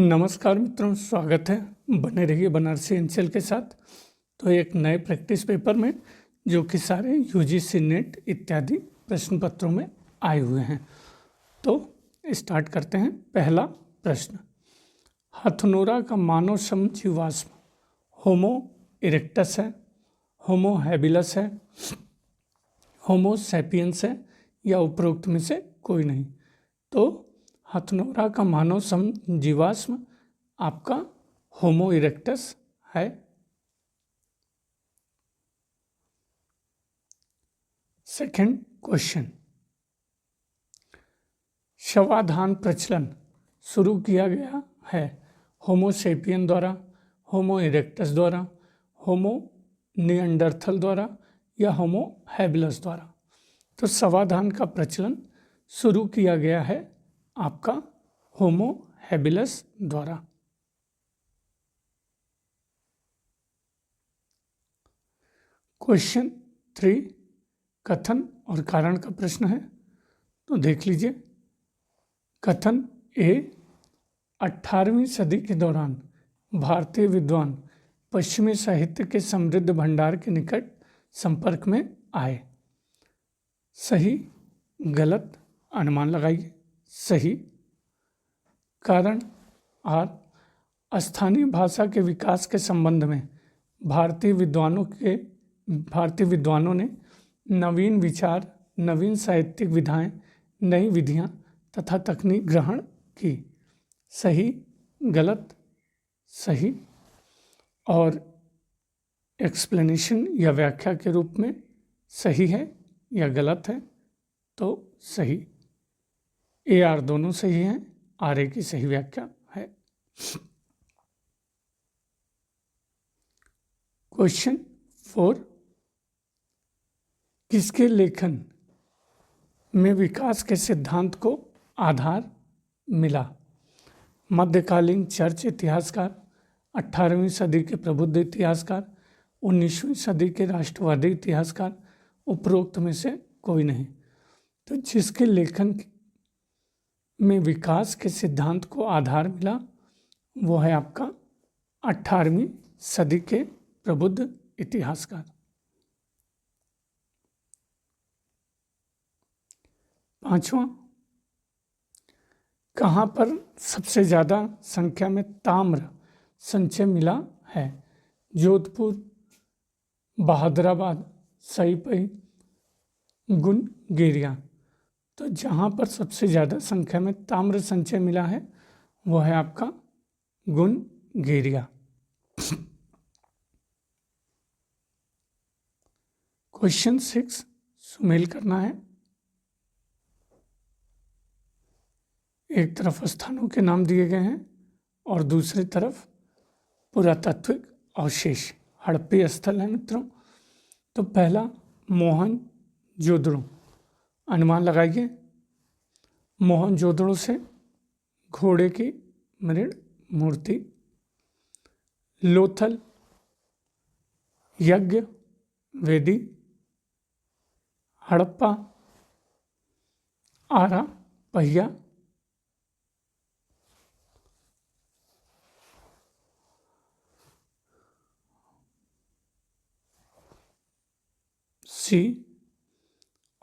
नमस्कार मित्रों, स्वागत है। बने रहिए बनारसी एनसीएल के साथ। तो एक नए प्रैक्टिस पेपर में जो कि सारे यूजीसी नेट इत्यादि प्रश्न पत्रों में आए हुए हैं, तो स्टार्ट करते हैं। पहला प्रश्न, हथनोरा का मानव समजीवाश्म होमो इरेक्टस है, होमो हैबिलस है, होमो सैपियंस है या उपरोक्त में से कोई नहीं। तो हथनोरा का मानव समजीवाश्म आपका होमो इरेक्टस है। सेकंड क्वेश्चन, शवाधान प्रचलन शुरू किया गया है होमो सेपियन द्वारा, होमो इरेक्टस द्वारा, होमो निएंडरथल द्वारा या होमो हैबिलस द्वारा। तो शवाधान का प्रचलन शुरू किया गया है आपका होमो हैबिलस द्वारा। क्वेश्चन 3 कथन और कारण का प्रश्न है, तो देख लीजिए। कथन ए, 18वीं सदी के दौरान भारतीय विद्वान पश्चिमी साहित्य के समृद्ध भंडार के निकट संपर्क में आए। सही, गलत, अनुमान लगाइए। सही। कारण आर, स्थानीय भाषा के विकास के संबंध में भारतीय विद्वानों ने नवीन विचार, नवीन साहित्यिक विधाएं, नई विधियां तथा तकनीक ग्रहण की। सही, गलत, सही। और एक्सप्लेनेशन या व्याख्या के रूप में सही है या गलत है, तो सही। ए आर दोनों सही हैं, आर ए की सही व्याख्या है। क्वेश्चन 4, किसके लेखन में विकास के सिद्धांत को आधार मिला? मध्यकालीन चर्च इतिहासकार, 18वीं सदी के प्रबुद्ध इतिहासकार, 19वीं सदी के राष्ट्रवादी इतिहासकार, उपरोक्त में से कोई नहीं। तो जिसके लेखन में विकास के सिद्धांत को आधार मिला वो है आपका 18वीं सदी के प्रबुद्ध इतिहासकार। 5वां, कहाँ पर सबसे ज़्यादा संख्या में ताम्र संचय मिला है? जोधपुर, बहादुराबाद, सईपई, गुनगेरिया। तो जहाँ पर सबसे ज़्यादा संख्या में ताम्र संचय मिला है वो है आपका गुनगेरिया। क्वेश्चन 6 सुमेल करना है। एक तरफ स्थानों के नाम दिए गए हैं और दूसरी तरफ पुरातात्विक अवशेष हड़प्पी स्थल है मित्रों। तो पहला मोहनजोदड़ो, अनुमान लगाइए। मोहनजोदड़ो से घोड़े की मृण मूर्ति। लोथल, यज्ञ वेदी। हड़प्पा, आरा पहिया। सी,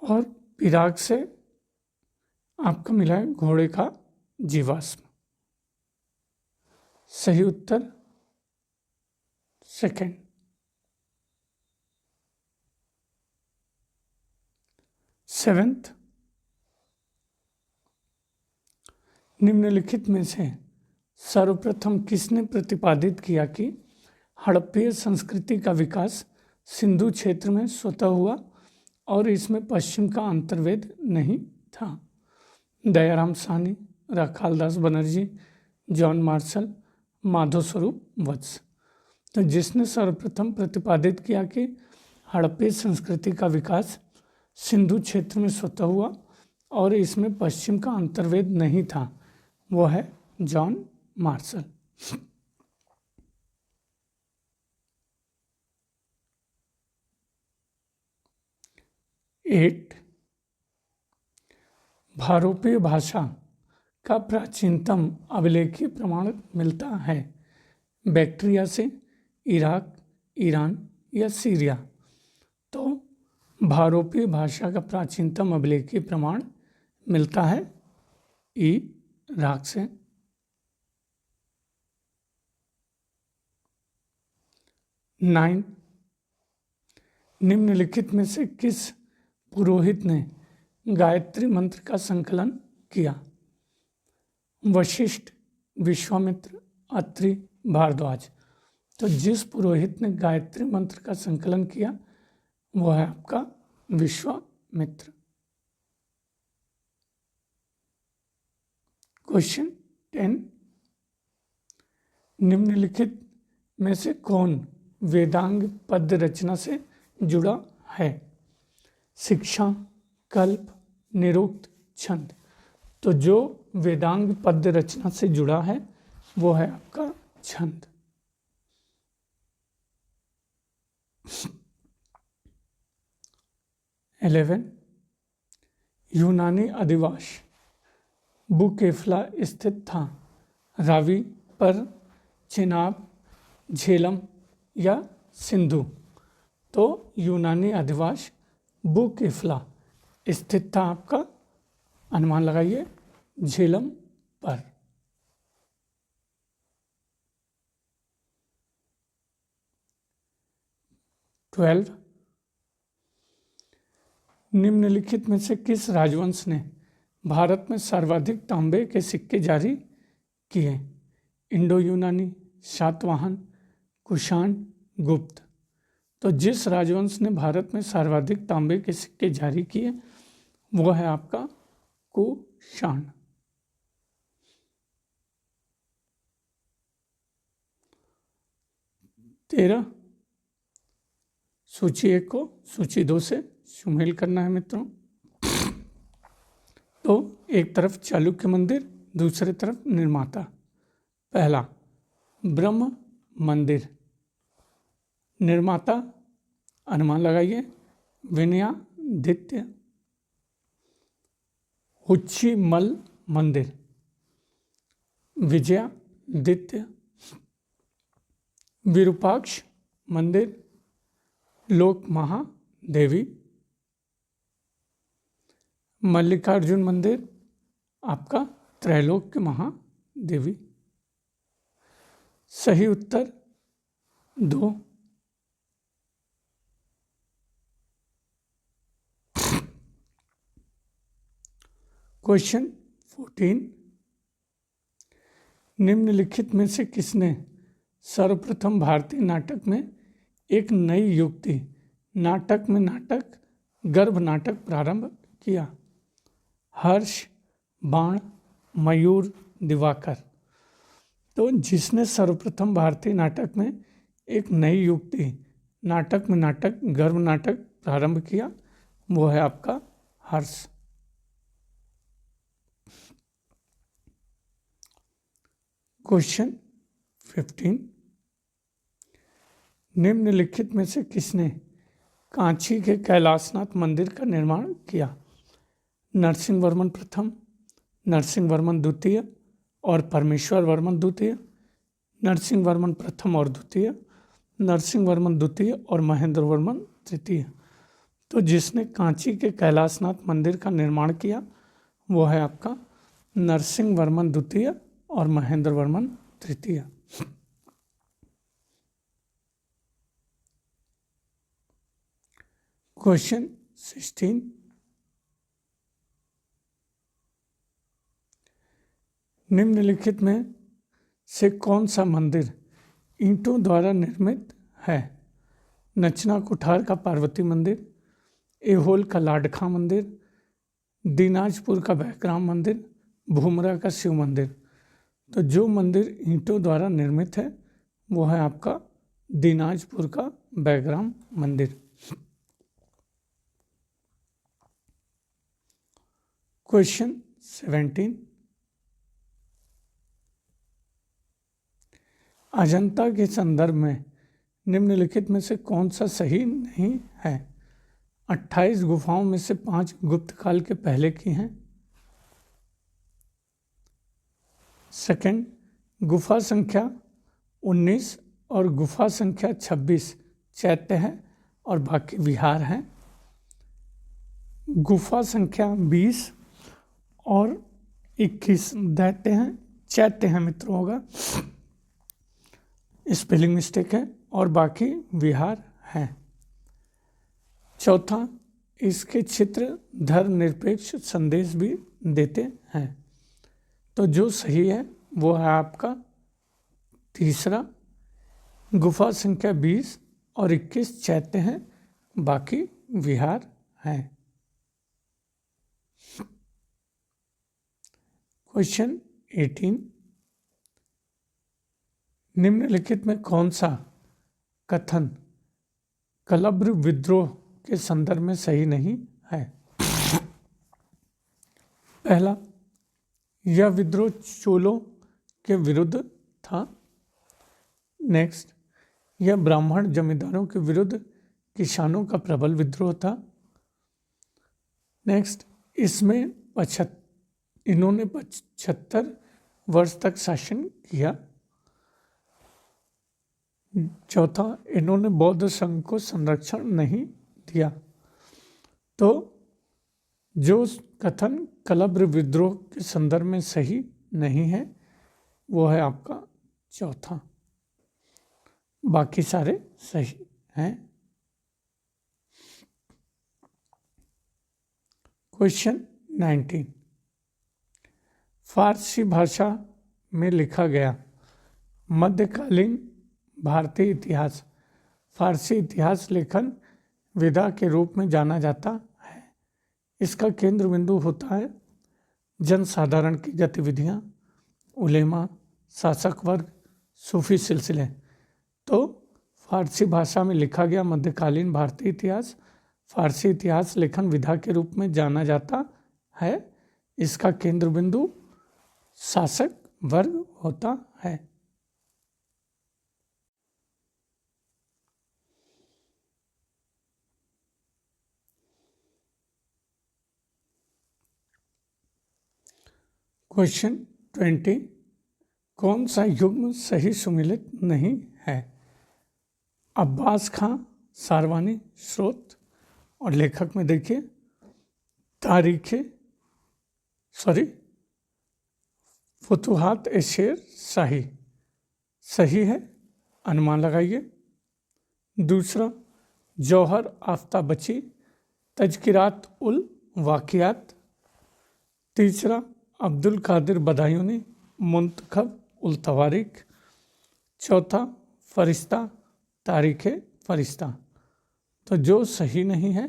और पिराग से आपका मिला है घोड़े का जीवाश्म। सही उत्तर सेकंड। 7th, निम्नलिखित में से सर्वप्रथम किसने प्रतिपादित किया कि हड़प्पीय संस्कृति का विकास सिंधु क्षेत्र में स्वतः हुआ और इसमें पश्चिम का अंतर्वेद नहीं था? दयाराम साहनी, राखालदास बनर्जी, जॉन मार्शल, माधोस्वरूप वत्स। तो जिसने सर्वप्रथम प्रतिपादित किया कि हड़प्पी संस्कृति का विकास सिंधु क्षेत्र में स्वतः हुआ और इसमें पश्चिम का अंतर्वेद नहीं था वो है जॉन मार्शल। 8, भारोपीय भाषा का प्राचीनतम अभिलेखीय प्रमाण मिलता है? बैक्ट्रिया से, इराक, ईरान या सीरिया? तो भारोपीय भाषा का प्राचीनतम अभिलेखीय प्रमाण मिलता है इराक से। 9 निम्नलिखित में से किस पुरोहित ने गायत्री मंत्र का संकलन किया? वशिष्ठ, विश्वामित्र, अत्रि, भारद्वाज? तो जिस पुरोहित ने गायत्री मंत्र का संकलन किया वो है आपका विश्वामित्र। क्वेश्चन 10 निम्नलिखित में से कौन वेदांग पद्य रचना से जुड़ा है? शिक्षा, कल्प, निरुक्त, छंद? तो जो वेदांग पद्य रचना से जुड़ा है वो है आपका छंद। यूनानी अधिवास बुकेफ्ला स्थित था? रावी पर, चेनाब, झेलम या सिंधु? तो यूनानी अधिवास बुकेफ्ला स्थित था आपका, अनुमान लगाइए, झेलम पर। ट्वेल्व निम्नलिखित में से किस राजवंश ने भारत में सर्वाधिक तांबे के सिक्के जारी किए? इंडो यूनानी, सातवाहन, कुषाण, गुप्त? तो जिस राजवंश ने भारत में सर्वाधिक तांबे के सिक्के जारी किए वो है आपका कुषाण। 13 सूची 1 को सूची 2 से सुमेल करना है मित्रों। तो एक तरफ चालुक्य मंदिर, दूसरे तरफ निर्माता। पहला ब्रह्म मंदिर, निर्माता अनुमान लगाइए, विनयादित्य। उच्चीमल मंदिर, विजयादित्य। विरूपाक्ष मंदिर, लोक महादेवी। मल्लिकार्जुन मंदिर आपका त्रैलोक्य महादेवी। सही उत्तर 2। क्वेश्चन 14 निम्नलिखित में से किसने सर्वप्रथम भारतीय नाटक में एक नई युक्ति नाटक में नाटक गर्भ नाटक प्रारंभ किया? हर्ष, बाण, मयूर, दिवाकर? तो जिसने सर्वप्रथम भारतीय नाटक में एक नई युक्ति नाटक में नाटक गर्भ नाटक प्रारंभ किया वो है आपका हर्ष। क्वेश्चन 15 निम्नलिखित में से किसने कांची के कैलाशनाथ मंदिर का निर्माण किया? नरसिंह वर्मन प्रथम, नरसिंह वर्मन द्वितीय और परमेश्वर वर्मन द्वितीय? नरसिंह वर्मन प्रथम और द्वितीय, नरसिंह वर्मन द्वितीय और महेंद्र वर्मन तृतीय? तो जिसने कांची के कैलाशनाथ मंदिर का निर्माण किया वो है आपका नरसिंह वर्मन द्वितीय और महेंद्र वर्मन तृतीय। क्वेश्चन 16 निम्नलिखित में से कौन सा मंदिर ईंटों द्वारा निर्मित है? नचना कुठार का पार्वती मंदिर, एहोल का लाडखा मंदिर, दीनाजपुर का बैकराम मंदिर, भूमरा का शिव मंदिर? तो जो मंदिर ईंटों द्वारा निर्मित है वो है आपका दीनाजपुर का बैकराम मंदिर। क्वेश्चन 17 अजंता के संदर्भ में निम्नलिखित में से कौन सा सही नहीं है? 28 गुफाओं में से 5 गुप्त काल के पहले की हैं। सेकंड, गुफा संख्या 19 और गुफा संख्या 26 चैत्य हैं और बाकी विहार हैं। गुफा संख्या 20 और 21 दैत्य हैं, चैत्य हैं मित्रों होगा, स्पेलिंग मिस्टेक है, और बाकी विहार हैं। चौथा, इसके चित्र धर्मनिरपेक्ष संदेश भी देते हैं। तो जो सही है वो है आपका तीसरा, गुफा संख्या 20 और 21 चैत्य हैं, बाकी विहार हैं। क्वेश्चन 18, निम्नलिखित में कौन सा कथन कलब्र विद्रोह के संदर्भ में सही नहीं है? पहला, यह विद्रोह चोलों के विरुद्ध था। नेक्स्ट, यह ब्राह्मण जमींदारों के विरुद्ध किसानों का प्रबल विद्रोह था। नेक्स्ट, इसमें इन्होंने 75 वर्ष तक शासन किया। चौथा, इन्होंने बौद्ध संघ को संरक्षण नहीं दिया। तो जो कथन कलब्र विद्रोह के संदर्भ में सही नहीं है वो है आपका चौथा, बाकी सारे सही हैं। क्वेश्चन 19, फारसी भाषा में लिखा गया मध्यकालीन भारतीय इतिहास फारसी इतिहास लेखन विधा के रूप में जाना जाता है। इसका केंद्र बिंदु होता है जनसाधारण की गतिविधियाँ, उलेमा, शासक वर्ग, सूफी सिलसिले। तो फारसी भाषा में लिखा गया मध्यकालीन भारतीय इतिहास फारसी इतिहास लेखन विधा के रूप में जाना जाता है। इसका केंद्र बिंदु शासक वर्ग होता है। क्वेश्चन 20, कौन सा युग्म सही सुमिलित नहीं है? अब्बास खां सारवानी स्रोत और लेखक में देखिए फुतुहात ए शेर शाही सही है, अनुमान लगाइए। दूसरा, जौहर आफ्ताबची तज़किरात उल वाक़ियात। तीसरा, अब्दुल कादिर बदायूनी मुंतखब उल तवारीख। चौथा, फरिश्ता तारीख़ फरिश्ता। तो जो सही नहीं है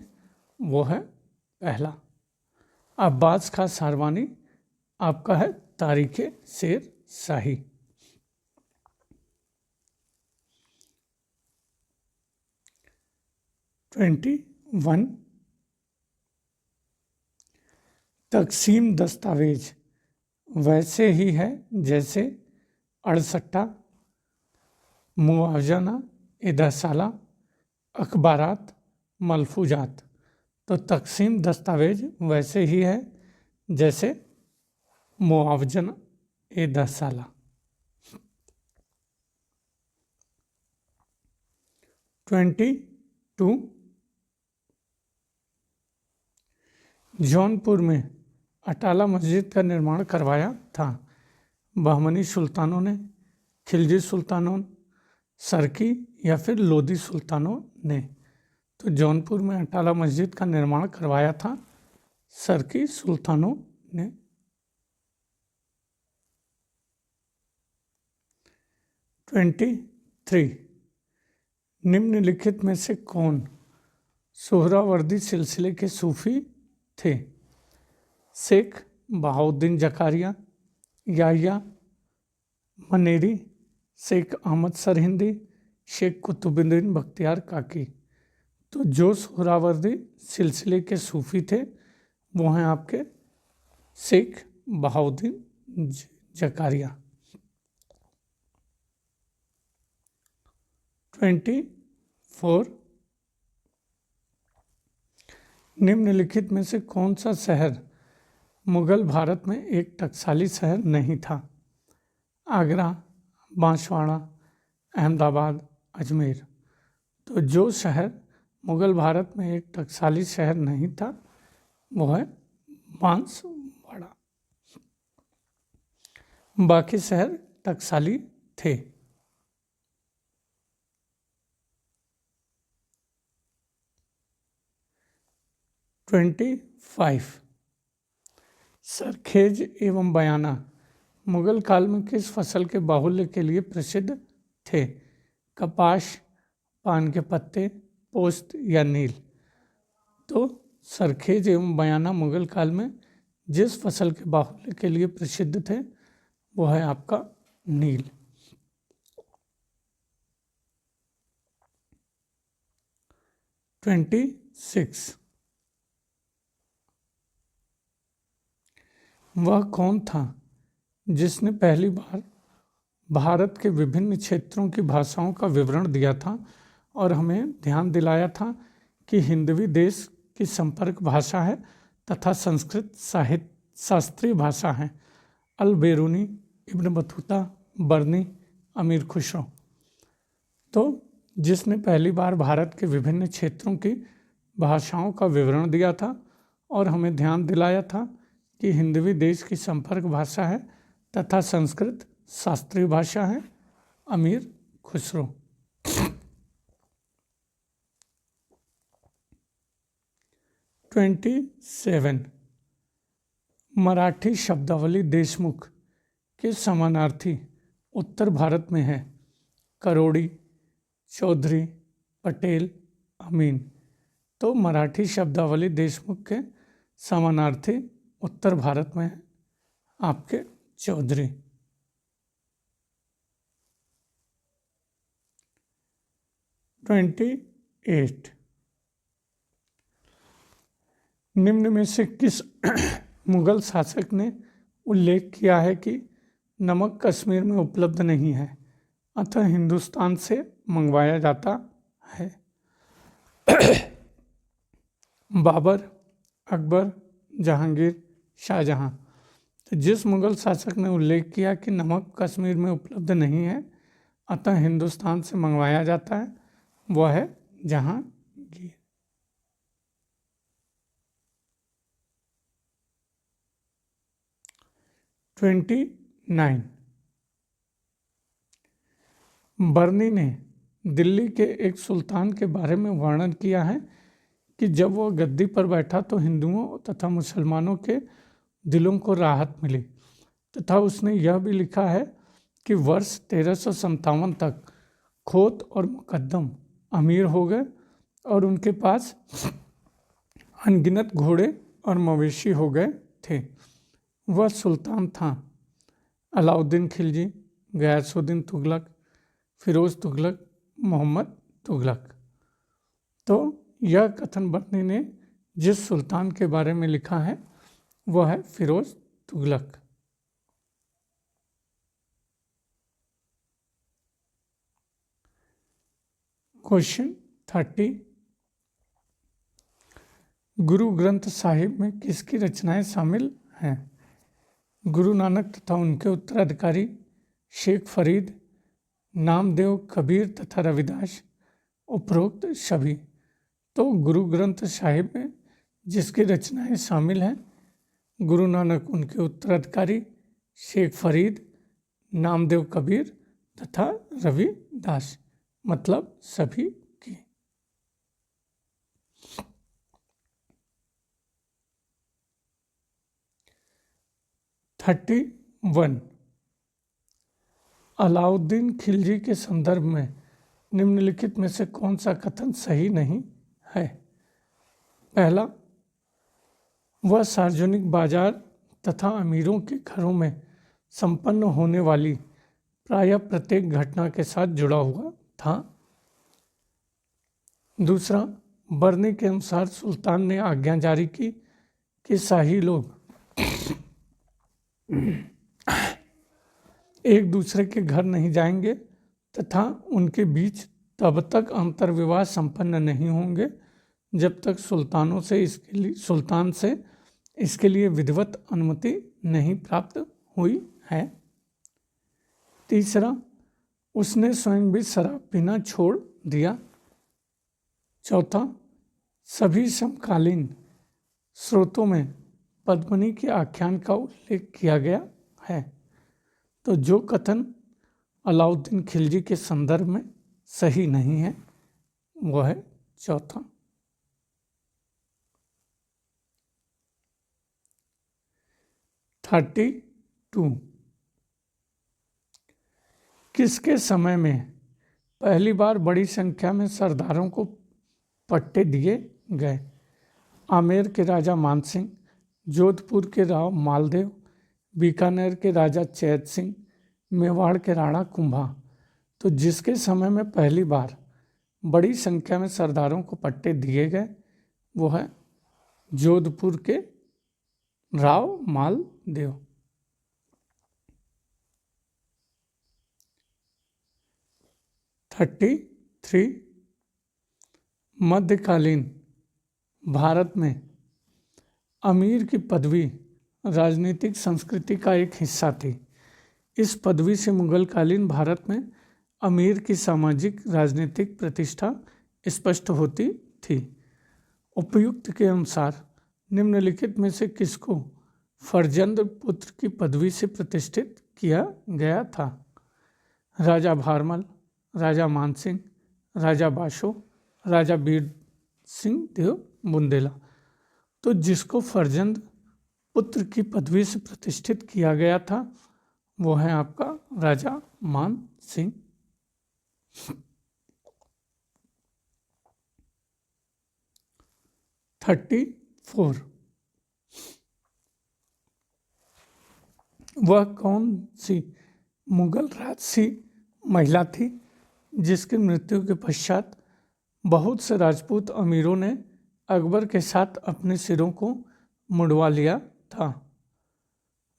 वो है पहला, अब्बास खां सारवानी आपका है तारीख़ शेर शाही। ट्वेंटी 21, तकसीम दस्तावेज वैसे ही है जैसे अड़सट्ठा, मुआवजना, इदहसाला, अखबारात, मलफूजात। तो तकसीम दस्तावेज वैसे ही है जैसे मुआवजना, इदहसाला। 22, जौनपुर में अटाला मस्जिद का निर्माण करवाया था। बहमनी सुल्तानों ने, खिलजी सुल्तानों, सरकी या फिर लोदी सुल्तानों ने? तो जौनपुर में अटाला मस्जिद का निर्माण करवाया था सरकी सुल्तानों ने। 23, निम्नलिखित में से कौन सोहरावर्दी सिलसिले के सूफी थे? शेख बहाउद्दीन जकारिया, याह्या मनेरी, शेख अहमद सरहिंदी, शेख कुतुबुद्दीन बख्तियार काकी। तो जो सोहरावर्दी सिलसिले के सूफी थे वो हैं आपके शेख बहाउद्दीन जकारिया। 24, निम्नलिखित में से कौन सा शहर मुगल भारत में एक टकसाली शहर नहीं था? आगरा, बांसवाड़ा, अहमदाबाद, अजमेर। तो जो शहर मुगल भारत में एक टकसाली शहर नहीं था वो है बांसवाड़ा, बाकी शहर टकसाली थे। ट्वेंटी 25 सरखेज एवं बयाना मुगल काल में किस फसल के बाहुल्य के लिए प्रसिद्ध थे? कपास, पान के पत्ते, पोस्त या नील। तो सरखेज एवं बयाना मुगल काल में जिस फसल के बाहुल्य के लिए प्रसिद्ध थे वो है आपका नील। ट्वेंटी 26 वह कौन था जिसने पहली बार भारत के विभिन्न क्षेत्रों की भाषाओं का विवरण दिया था और हमें ध्यान दिलाया था कि हिंदवी देश की संपर्क भाषा है तथा संस्कृत साहित्य शास्त्रीय भाषा है? अल बेरूनी, इब्न बतूता, बर्नी, अमीर खुसरो। तो जिसने पहली बार भारत के विभिन्न क्षेत्रों की भाषाओं का विवरण दिया था और हमें ध्यान दिलाया था कि हिंदवी देश की संपर्क भाषा है तथा संस्कृत शास्त्रीय भाषा है? अमीर खुसरो। ट्वेंटी 27 मराठी शब्दावली देशमुख के समानार्थी उत्तर भारत में है? करोड़ी, चौधरी, पटेल, अमीन। तो मराठी शब्दावली देशमुख के समानार्थी उत्तर भारत में है आपके चौधरी। ट्वेंटी 28 निम्न में से किस मुगल शासक ने उल्लेख किया है कि नमक कश्मीर में उपलब्ध नहीं है अतः हिंदुस्तान से मंगवाया जाता है? बाबर, अकबर, जहांगीर, शाहजहां। तो जिस मुगल शासक ने उल्लेख किया कि नमक कश्मीर में उपलब्ध नहीं है अतः हिंदुस्तान से मंगवाया जाता है वह है जहांगीर। ट्वेंटी 29 बर्नी ने दिल्ली के एक सुल्तान के बारे में वर्णन किया है कि जब वह गद्दी पर बैठा तो हिंदुओं तथा मुसलमानों के दिलों को राहत मिली तथा उसने यह भी लिखा है कि वर्ष 1357 तक खोत और मुकद्दम अमीर हो गए और उनके पास अनगिनत घोड़े और मवेशी हो गए थे। वह सुल्तान था अलाउद्दीन खिलजी, गयासुद्दीन तुगलक, फिरोज तुगलक, मोहम्मद तुगलक। तो यह कथन बर्नी ने जिस सुल्तान के बारे में लिखा है वह है फिरोज तुगलक। क्वेश्चन 30 गुरु ग्रंथ साहिब में किसकी रचनाएं शामिल हैं? गुरु नानक तथा उनके उत्तराधिकारी शेख फरीद, नामदेव, कबीर तथा रविदास, उपरोक्त सभी। तो गुरु ग्रंथ साहिब में जिसकी रचनाएं शामिल हैं गुरु नानक, उनके उत्तराधिकारी शेख फरीद, नामदेव, कबीर तथा रविदास, मतलब सभी की। थर्टी 31 अलाउद्दीन खिलजी के संदर्भ में निम्नलिखित में से कौन सा कथन सही नहीं है? पहला, वह सार्वजनिक बाजार तथा अमीरों के घरों में संपन्न होने वाली प्रायः प्रत्येक घटना के साथ जुड़ा हुआ था। दूसरा, बर्नी के अनुसार सुल्तान ने आज्ञा जारी की कि शाही लोग एक दूसरे के घर नहीं जाएंगे तथा उनके बीच तब तक अंतर्विवाह संपन्न नहीं होंगे जब तक सुल्तान से इसके लिए विधिवत अनुमति नहीं प्राप्त हुई है। तीसरा, उसने स्वयं भी शराब पीना छोड़ दिया। चौथा, सभी समकालीन स्रोतों में पद्मिनी के आख्यान का उल्लेख किया गया है। तो जो कथन अलाउद्दीन खिलजी के संदर्भ में सही नहीं है वो है चौथा। 32 किसके समय में पहली बार बड़ी संख्या में सरदारों को पट्टे दिए गए? आमेर के राजा मानसिंह, जोधपुर के राव मालदेव, बीकानेर के राजा चैत सिंह, मेवाड़ के राणा कुंभा। तो जिसके समय में पहली बार बड़ी संख्या में सरदारों को पट्टे दिए गए वो है जोधपुर के राव मालदेव। 33 मध्यकालीन भारत में अमीर की पदवी राजनीतिक संस्कृति का एक हिस्सा थी। इस पदवी से मुगलकालीन भारत में अमीर की सामाजिक राजनीतिक प्रतिष्ठा स्पष्ट होती थी। उपयुक्त के अनुसार निम्नलिखित में से किसको फर्जंद पुत्र की पदवी से प्रतिष्ठित किया गया था? राजा भारमल, राजा मानसिंह, राजा बाशो, राजा बीर सिंह देव बुंदेला। तो जिसको फर्जंद पुत्र की पदवी से प्रतिष्ठित किया गया था वो है आपका राजा मान सिंह। 34 वह कौन सी मुगल राजसी महिला थी जिसकी मृत्यु के पश्चात बहुत से राजपूत अमीरों ने अकबर के साथ अपने सिरों को मुड़वा लिया था?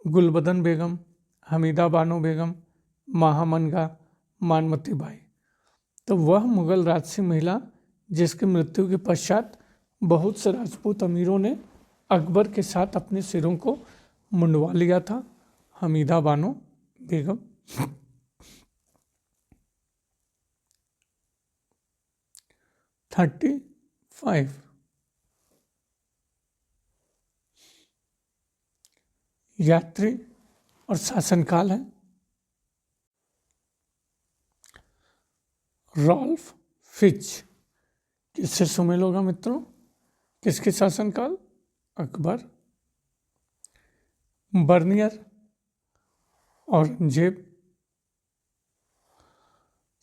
गुलबदन बेगम, हमीदा बानो बेगम, महामनगा, मानमती बाई। तो वह मुगल राजसी महिला जिसकी मृत्यु के पश्चात बहुत से राजपूत अमीरों ने अकबर के साथ अपने सिरों को मुंडवा लिया था, हमीदा बानो बेगम। 35 यात्री और शासनकाल है। रॉल्फ फिच किससे सुमेल होगा मित्रों? किसके शासनकाल? Akbar. Bernier, Aurangzeb,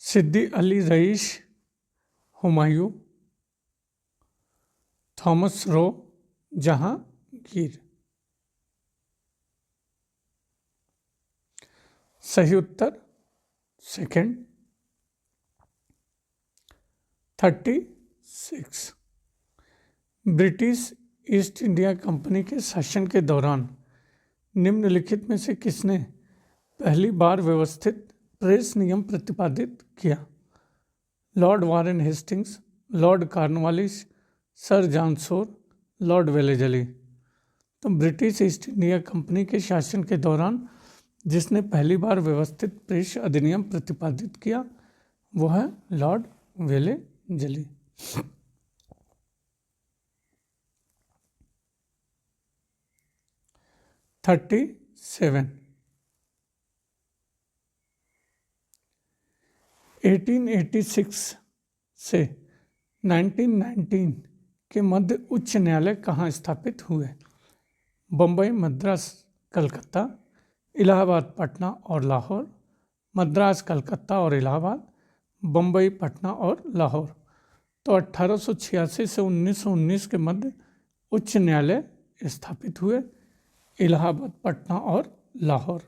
Siddi Ali Reis, Humayun, Thomas Roe, Jahangir. सही उत्तर second. 36 British East India company के शासन के दौरान निम्नलिखित में से किसने पहली बार व्यवस्थित प्रेस नियम प्रतिपादित किया? Lord Warren Hastings, Lord Cornwallis, sir John Shore, Lord Wellesley. तो ब्रिटिश ईस्ट इंडिया कंपनी के शासन के दौरान जिसने पहली बार व्यवस्थित प्रेस अधिनियम प्रतिपादित किया वो है लॉर्ड वेलेजली। 37 1886 से 1919 के मध्य उच्च न्यायालय कहाँ स्थापित हुए? बम्बई, मद्रास, कलकत्ता, इलाहाबाद, पटना और लाहौर। मद्रास, कलकत्ता और इलाहाबाद, बम्बई, पटना और लाहौर। तो 1886 से 1919 के मध्य उच्च न्यायालय स्थापित हुए इलाहाबाद, पटना और लाहौर।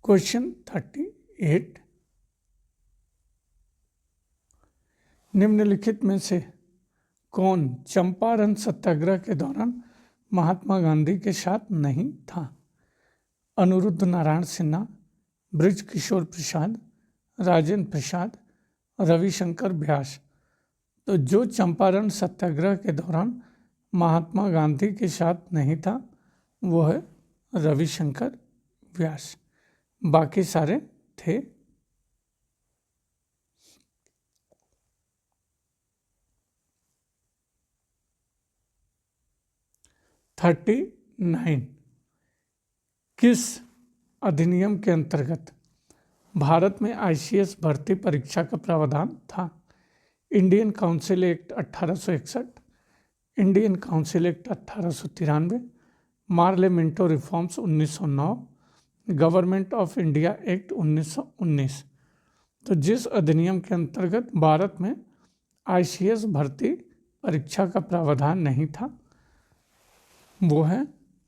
क्वेश्चन 38 निम्नलिखित में से कौन चंपारण सत्याग्रह के दौरान महात्मा गांधी के साथ नहीं था? अनिरुद्ध नारायण सिन्हा, ब्रिज किशोर प्रसाद, राजेंद्र प्रसाद, रविशंकर व्यास। तो जो चंपारण सत्याग्रह के दौरान महात्मा गांधी के साथ नहीं था, वो है रविशंकर व्यास। बाकी सारे थे। 39 किस अधिनियम के अंतर्गत भारत में आईसीएस भर्ती परीक्षा का प्रावधान था? Indian council act 1861, Indian council act 1893, Morley Minto reforms 1909, government of India act 1919। तो जिस अधिनियम के अंतर्गत भारत में आईसीएस भर्ती परीक्षा का प्रावधान नहीं था, वो है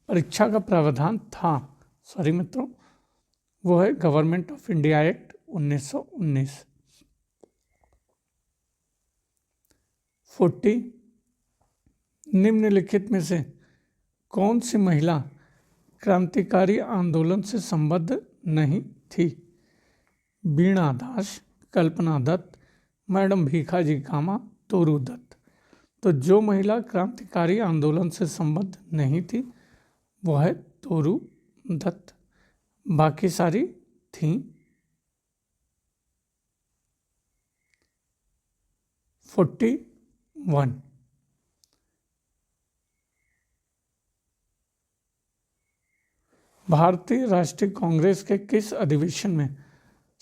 परीक्षा का प्रावधान था, सॉरी मित्रों, वो है गवर्नमेंट ऑफ इंडिया एक्ट 1919। 40 निम्नलिखित में से कौन सी महिला क्रांतिकारी आंदोलन से संबद्ध नहीं थी? वीणा दास, कल्पना दत्त, मैडम भीखाजी कामा, तोरू दत्त। तो जो महिला क्रांतिकारी आंदोलन से संबद्ध नहीं थी वो है तोरू दत्त। बाकी सारी थीं। 41 भारतीय राष्ट्रीय कांग्रेस के किस अधिवेशन में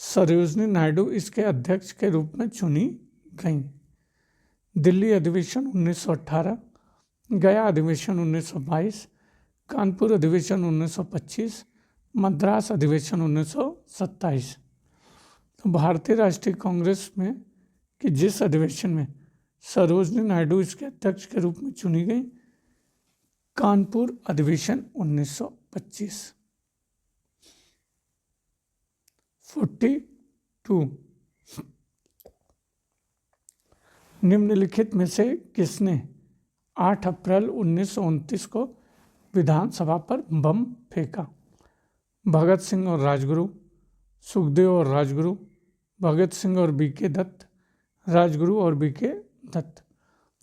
सरोजिनी नायडू इसके अध्यक्ष के रूप में चुनी गईं? दिल्ली अधिवेशन 1918, गया अधिवेशन 1922, कानपुर अधिवेशन 1925, मद्रास अधिवेशन 1927। तो भारतीय राष्ट्रीय कांग्रेस में कि जिस अधिवेशन में सरोजिनी नायडू इसके अध्यक्ष के रूप में चुनी गई, कानपुर अधिवेशन 1925। 42 निम्नलिखित में से किसने 8 अप्रैल 1929 को विधानसभा पर बम फेंका? भगत सिंह और राजगुरु, सुखदेव और राजगुरु, भगत सिंह और बीके दत्त, राजगुरु और बीके दत्त।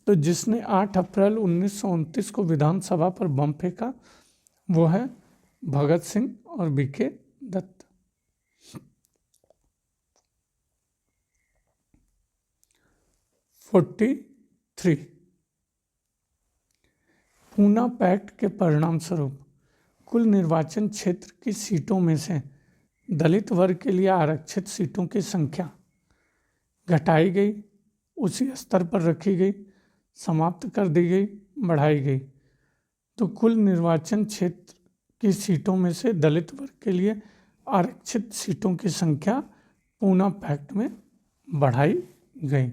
तो जिसने 8 अप्रैल 1929 को विधानसभा पर बम फेंका वो है भगत सिंह और बीके दत्त। 43 पूना पैक्ट के परिणाम स्वरूप कुल निर्वाचन क्षेत्र की सीटों में से दलित वर्ग के लिए आरक्षित सीटों की संख्या घटाई गई, उसी स्तर पर रखी गई, समाप्त कर दी गई, बढ़ाई गई। तो कुल निर्वाचन क्षेत्र की सीटों में से दलित वर्ग के लिए आरक्षित सीटों की संख्या पूना पैक्ट में बढ़ाई गई।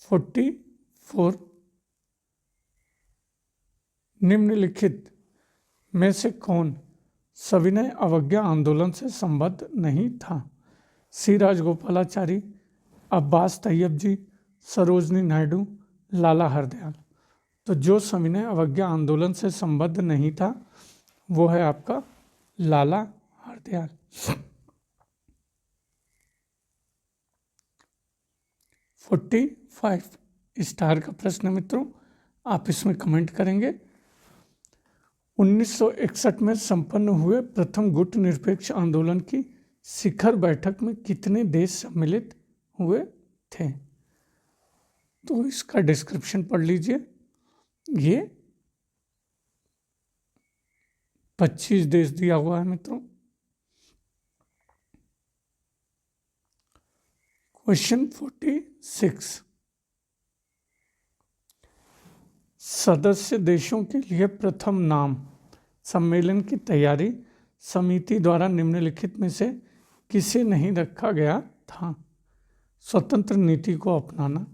44 निम्नलिखित में से कौन सविनय अवज्ञा आंदोलन से संबद्ध नहीं था? सी राजगोपालाचारी, अब्बास तैयब जी, सरोजनी नायडू, लाला हरदयाल। तो जो सविनय अवज्ञा आंदोलन से संबद्ध नहीं था वो है आपका लाला हरदयाल। 45 स्टार का प्रश्न मित्रों, आप इसमें कमेंट करेंगे। 1961 में संपन्न हुए प्रथम गुट निरपेक्ष आंदोलन की शिखर बैठक में कितने देश सम्मिलित हुए थे? तो इसका डिस्क्रिप्शन पढ़ लीजिए। ये 25 देश दिया हुआ है मित्रों। क्वेश्चन 46 सदस्य देशों के लिए प्रथम नाम सम्मेलन की तैयारी समिति द्वारा निम्नलिखित में से किसे नहीं रखा गया था? स्वतंत्र नीति को अपनाना,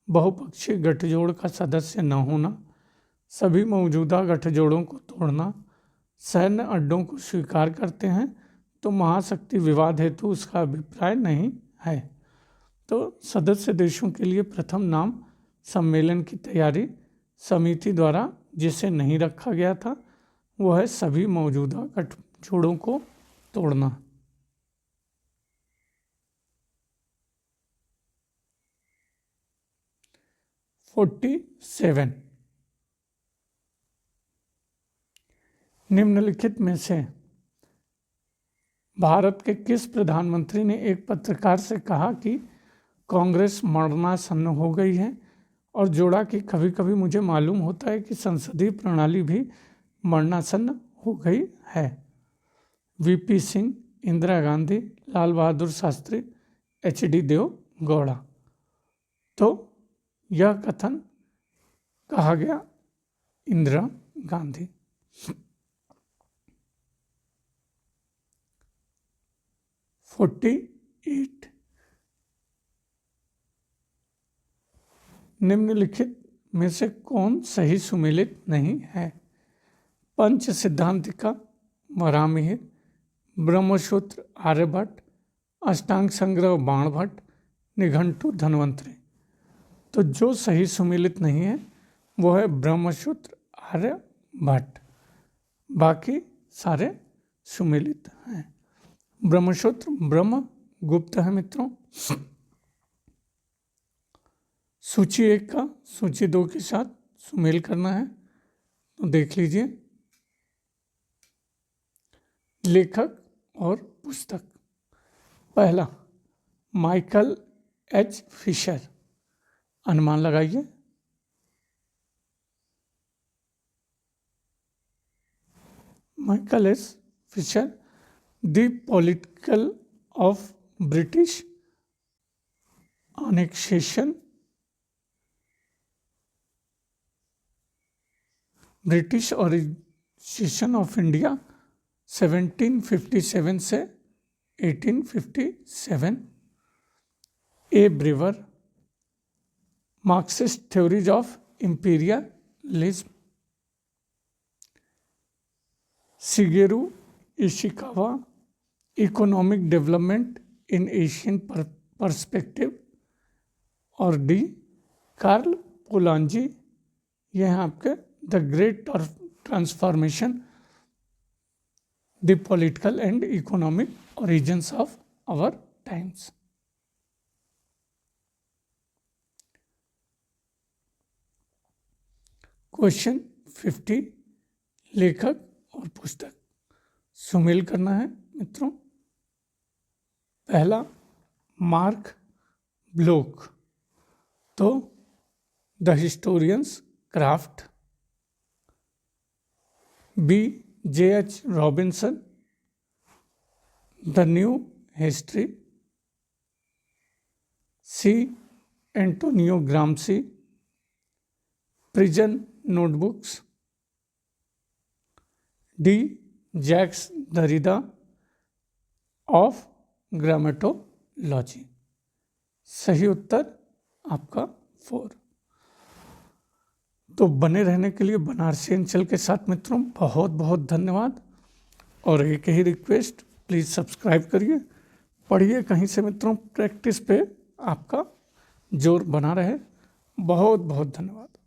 बहुपक्षीय गठजोड़ का सदस्य न होना, सभी मौजूदा गठजोड़ों को तोड़ना, सैन्य अड्डों को स्वीकार करते हैं तो महाशक्ति विवाद हेतु उसका अभिप्राय नहीं है। तो सदस्य देशों के लिए प्रथम नाम सम्मेलन की तैयारी समिति द्वारा जिसे नहीं रखा गया था वो है सभी मौजूदा गठजोड़ों को तोड़ना। 47। निम्नलिखित में से भारत के किस प्रधानमंत्री ने एक पत्रकार से कहा कि कांग्रेस मरणासन्न हो गई है, और जोड़ा कि कभी कभी मुझे मालूम होता है कि संसदीय प्रणाली भी मरणासन्न हो गई है? वीपी सिंह, इंदिरा गांधी, लाल बहादुर शास्त्री, एचडी देव गौड़ा। तो यह कथन कहा गया इंदिरा गांधी। फोर्टी 48। निम्नलिखित में से कौन सही सुमेलित नहीं है? पंच सिद्धांतिका वराहमिहिर, ब्रह्मसूत्र आर्यभट्ट, अष्टांग संग्रह बाणभट्ट, निघंटु धन्वंतरी। तो जो सही सुमेलित नहीं है वो है ब्रह्मसूत्र आर्यभट्ट, बाकी सारे सुमेलित हैं। ब्रह्मसूत्र ब्रह्म गुप्त है मित्रों। सूची 1 का सूची 2 के साथ सुमेल करना है, तो देख लीजिए। लेखक और पुस्तक। पहला माइकल एच फिशर। अनुमान लगाइए। Michael H Fisher, the political of British annexation, British origination of India 1757 से 1857। A Brewer, Marxist theories of imperialism. Shigeru Ishikawa, economic development in Asian perspective. और डी कार्ल पोलांजी, ये हैं आपके the great transformation, the political and economic origins of our times. Question 50, लेखक और पुस्तक सुमेल करना है मित्रों। पहला मार्क ब्लॉक, तो the historian's craft. B J H. Robinson, the new history. C Antonio Gramsci, prison notebooks. D Jacques Derrida, of grammatology. सही उत्तर आपका 4। तो बने रहने के लिए बनारसी अंचल के साथ मित्रों बहुत बहुत धन्यवाद। और एक ही रिक्वेस्ट, प्लीज़ सब्सक्राइब करिए, पढ़िए कहीं से मित्रों, प्रैक्टिस पे आपका जोर बना रहे। बहुत बहुत धन्यवाद।